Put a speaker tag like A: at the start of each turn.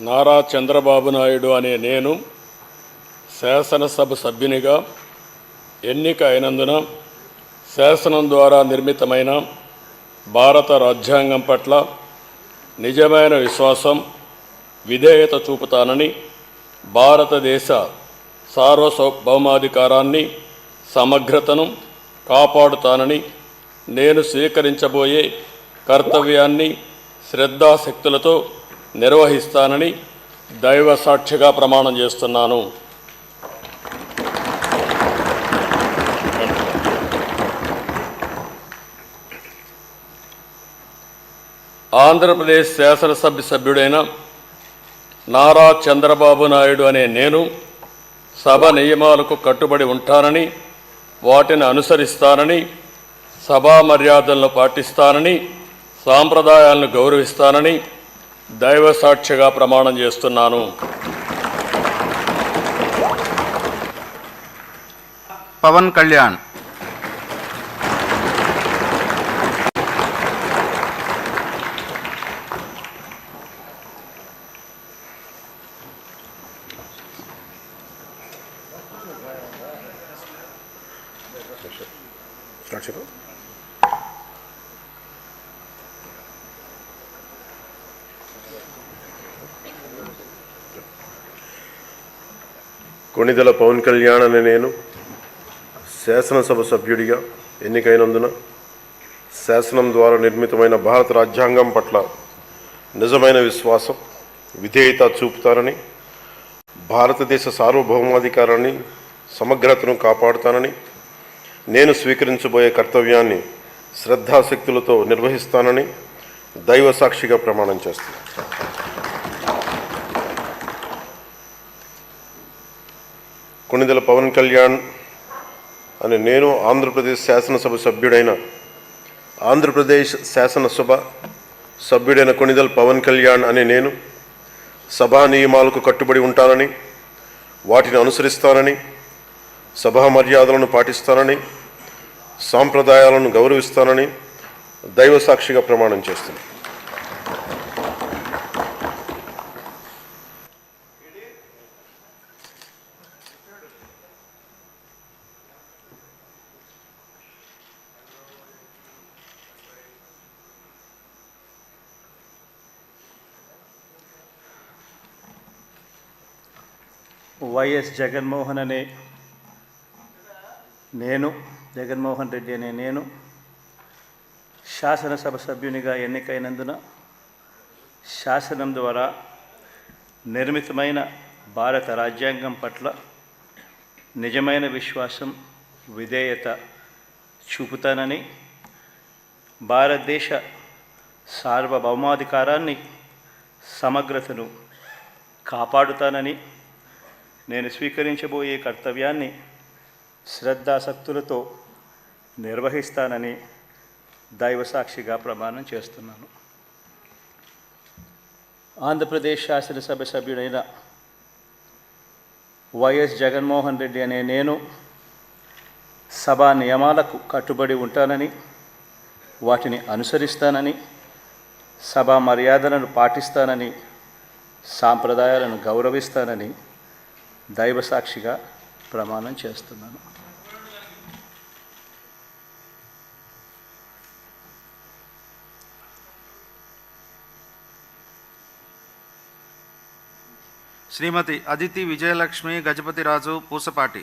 A: నారా చంద్రబాబు నాయుడు అనే నేను శాసనసభ సభ్యునిగా ఎన్నిక అయినందున శాసనం ద్వారా నిర్మితమైన భారత రాజ్యాంగం పట్ల నిజమైన విశ్వాసం, విధేయత చూపుతానని, భారతదేశ సార్వభౌమాధికారాన్ని, సమగ్రతను కాపాడుతానని, నేను స్వీకరించబోయే కర్తవ్యాన్ని శ్రద్ధాశక్తులతో నిర్వహిస్తానని దైవ సాక్షిగా ప్రమాణం చేస్తున్నాను. ఆంధ్రప్రదేశ్ శాసనసభ సభ్యుడైన నారా చంద్రబాబు నాయుడు అనే నేను సభ నియమాలకు కట్టుబడి ఉంటానని, వాటిని అనుసరిస్తానని, సభా మర్యాదలను పాటిస్తానని, సాంప్రదాయాలను గౌరవిస్తానని దైవ సాక్షిగా ప్రమాణం చేస్తున్నాను.
B: పవన్ కళ్యాణ్.
C: కొణిదెల పవన్ కళ్యాణ్ అనే నేను శాసనసభ సభ్యుడిగా ఎన్నికైనందున శాసనం ద్వారా నిర్మితమైన భారత రాజ్యాంగం పట్ల నిజమైన విశ్వాసం, విధేయత చూపుతానని, భారతదేశ సార్వభౌమాధికారాన్ని, సమగ్రతను కాపాడుతానని, నేను స్వీకరించబోయే కర్తవ్యాన్ని శ్రద్ధాశక్తులతో నిర్వహిస్తానని దైవ సాక్షిగా ప్రమాణం చేస్తాను. కొణిదెల పవన్ కళ్యాణ్ అనే నేను ఆంధ్రప్రదేశ్ శాసనసభ సభ్యుడైన కొణిదెల పవన్ కళ్యాణ్ అనే నేను సభా నియమాలకు కట్టుబడి ఉంటానని, వాటిని అనుసరిస్తానని, సభా మర్యాదలను పాటిస్తానని, సాంప్రదాయాలను గౌరవిస్తానని దైవ సాక్షిగా ప్రమాణం చేస్తున్నాను.
D: వైఎస్ జగన్మోహన్ రెడ్డి అనే నేను శాసనసభ సభ్యునిగా ఎన్నికైనందున శాసనం ద్వారా నిర్మితమైన భారత రాజ్యాంగం పట్ల నిజమైన విశ్వాసం, విధేయత చూపుతానని, భారతదేశ సార్వభౌమాధికారాన్ని, సమగ్రతను కాపాడుతానని, నేను స్వీకరించబోయే కర్తవ్యాన్ని శ్రద్ధాశక్తులతో నిర్వహిస్తానని దైవ సాక్షిగా ప్రమాణం చేస్తున్నాను. ఆంధ్రప్రదేశ్ శాసనసభ సభ్యుడైన వైఎస్ జగన్మోహన్ రెడ్డి అనే నేను సభా నియమాలకు కట్టుబడి ఉంటానని, వాటిని అనుసరిస్తానని, సభా మర్యాదలను పాటిస్తానని, సాంప్రదాయాలను గౌరవిస్తానని దైవ సాక్షిగా ప్రమాణం చేస్తున్నాను.
B: శ్రీమతి అదితి విజయలక్ష్మి గజపతిరాజు పూసపాటి.